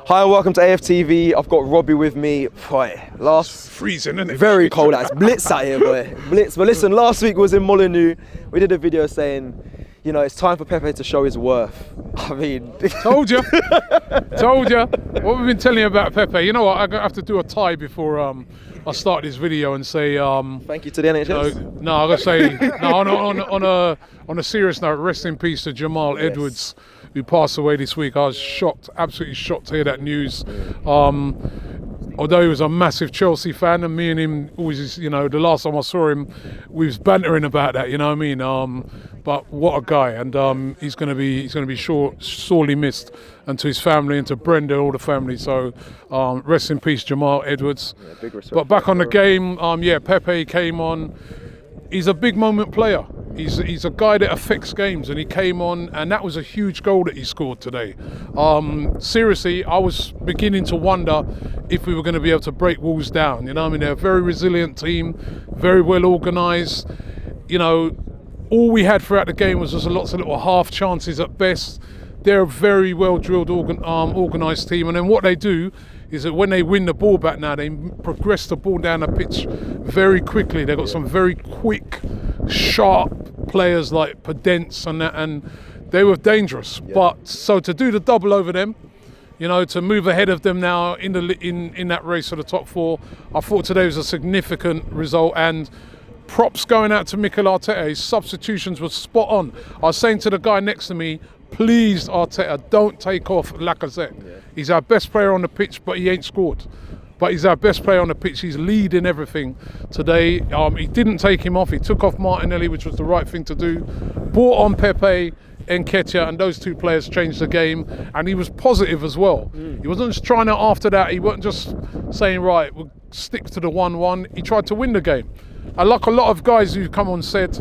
Hi and welcome to AFTV. I've got Robbie with me. Boy, It's freezing, isn't it? Very cold. It's blitz out here, boy. Blitz. But listen, last week was in Molineux. We did a video saying, you know, it's time for Pepe to show his worth. I mean, Told you. What we've been telling you about Pepe. You know what? I have to do a tie before I start this video and say. Thank you to the NHS. No, I gotta say no. On a serious note, rest in peace to Jamal Edwards, who passed away this week. I was shocked, absolutely shocked to hear that news. Although he was a massive Chelsea fan, and me and him always, you know, the last time I saw him, we was bantering about that. You know what I mean? But what a guy, and he's gonna be sorely missed, and to his family and to Brenda, all the family. So rest in peace, Jamal Edwards. Yeah, big respect. But back on the game, Pepe came on. He's a big moment player. He's a guy that affects games, and he came on, and that was a huge goal that he scored today. Seriously, I was beginning to wonder if we were going to be able to break Wolves down. You know what I mean? They're a very resilient team, very well organised. You know, all we had throughout the game was just lots of little half chances at best. They're a very well drilled, organised team, and then what they do is that when they win the ball back now, they progress the ball down the pitch very quickly. They've got some very quick, sharp players like Podence and that, and they were dangerous. Yeah. But so to do the double over them, you know, to move ahead of them now in that race for the top four, I thought today was a significant result, and props going out to Mikel Arteta. His substitutions were spot on. I was saying to the guy next to me, please, Arteta, don't take off Lacazette. Yeah. He's our best player on the pitch, but he ain't scored. But he's our best player on the pitch. He's leading everything today. He didn't take him off. He took off Martinelli, which was the right thing to do. Brought on Pepe and Nketiah, and those two players changed the game. And he was positive as well. He wasn't just trying to, after that, he wasn't just saying, right, we'll stick to the 1-1. He tried to win the game. And like a lot of guys who come on said,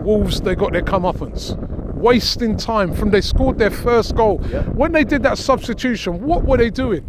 Wolves, they got their comeuppance. Wasting time from they scored their first goal. Yeah. When they did that substitution, what were they doing?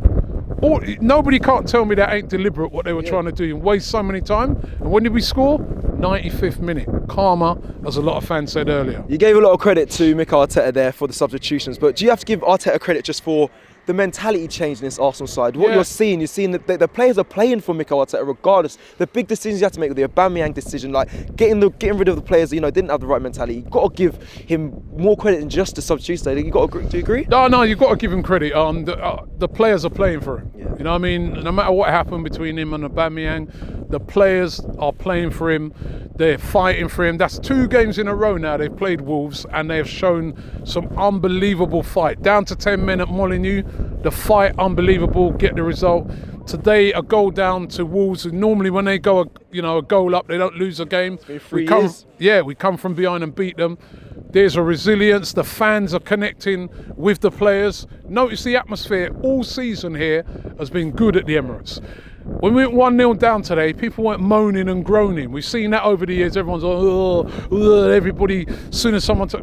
Nobody can't tell me that ain't deliberate what they were trying to do and waste so many time. And when did we score? 95th minute. Karma, as a lot of fans said earlier. You gave a lot of credit to Mikel Arteta there for the substitutions, but do you have to give Arteta credit just for the mentality change in this Arsenal side? What you're seeing that the players are playing for Mikel Arteta regardless. The big decisions you have to make with the Aubameyang decision, like getting rid of the players that, you know, didn't have the right mentality. You've got to give him more credit than just the substitution. Do you agree? No, you've got to give him credit. The players are playing for him. Yeah. You know what I mean? No matter what happened between him and Aubameyang, the players are playing for him. They're fighting for him. That's 2 games in a row now they've played Wolves, and they have shown some unbelievable fight. Down to 10 men at Molineux, the fight unbelievable, get the result. Today, a goal down to Wolves. Normally when they go a goal up, they don't lose a game. It's been 3 years. We come from behind and beat them. There's a resilience. The fans are connecting with the players. Notice the atmosphere all season here has been good at the Emirates. When we went 1-0 down today, people weren't moaning and groaning. We've seen that over the years. Everyone's like, everybody, as soon as someone took...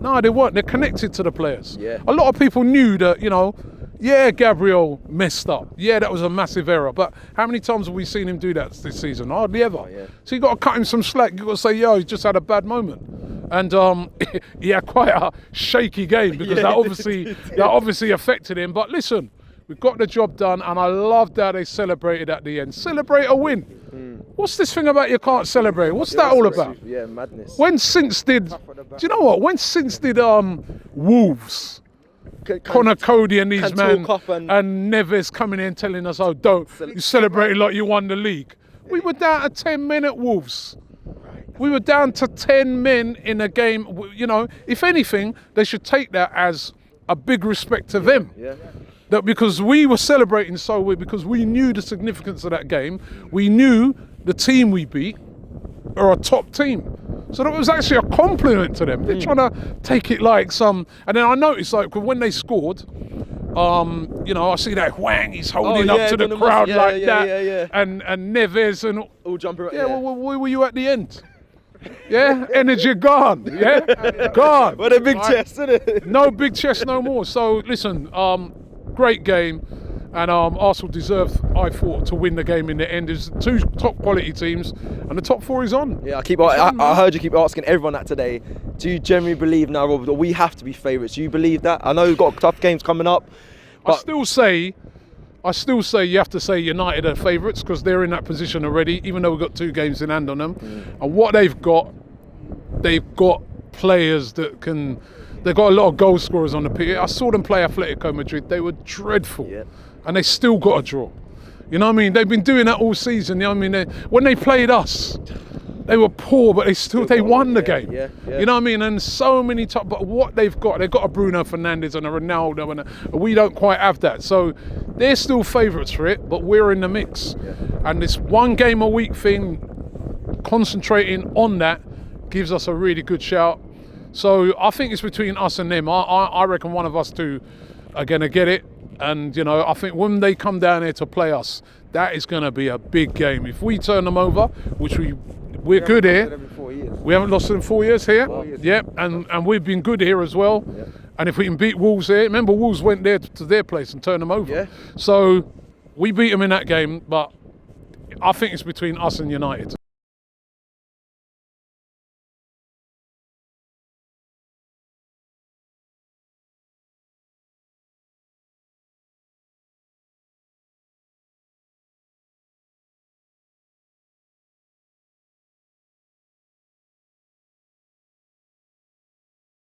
No, they weren't. They're connected to the players. Yeah. A lot of people knew that, you know, Gabriel messed up. Yeah, that was a massive error. But how many times have we seen him do that this season? Hardly ever. Oh, yeah. So you've got to cut him some slack. You've got to say, he's just had a bad moment. And he had quite a shaky game because that obviously affected him. But listen, we've got the job done, and I loved how they celebrated at the end. Celebrate a win. What's this thing about you can't celebrate? What's that all about? Yeah, madness. Do you know what? When since did Wolves, Connor Cody and these men and Neves coming in telling us, you celebrated like you won the league. We were down to 10 men at Wolves. We were down to 10 men in a game. You know, if anything, they should take that as a big respect to them. Yeah. That because we were celebrating because we knew the significance of that game. We knew the team we beat are a top team. So that was actually a compliment to them. They're trying to take it like some... And then I noticed, like, when they scored, you know, I see that Wang, he's holding up to the crowd that. And Neves and... All jumping... where were you at the end? Yeah, energy gone. Yeah, gone. What a big chest, isn't it? No big chest no more. So, listen, great game. And Arsenal deserved, I thought, to win the game in the end. There's 2 top quality teams, and the top 4 is on. Yeah, I heard you keep asking everyone that today. Do you generally believe now, Rob, that we have to be favourites? Do you believe that? I know we've got tough games coming up. I still say you have to say United are favourites because they're in that position already, even though we've got 2 games in hand on them. And what they've got players that can. They've got a lot of goal scorers on the pitch. I saw them play Atletico Madrid. They were dreadful, and they still got a draw. You know what I mean? They've been doing that all season. You know what I mean? When they played us, they were poor, but they won the game. You know what I mean? And so many but what they've got a Bruno Fernandes and a Ronaldo, and we don't quite have that. So they're still favourites for it, but we're in the mix. And this 1 game a week thing, concentrating on that, gives us a really good shout. So I think it's between us and them. I reckon one of us 2 are going to get it. And, you know, I think when they come down here to play us, that is going to be a big game. If we turn them over, which we're good here. We haven't lost them 4 years here. And we've been good here as well. And if we can beat Wolves here, remember Wolves went there to their place and turned them over. So we beat them in that game, but I think it's between us and United.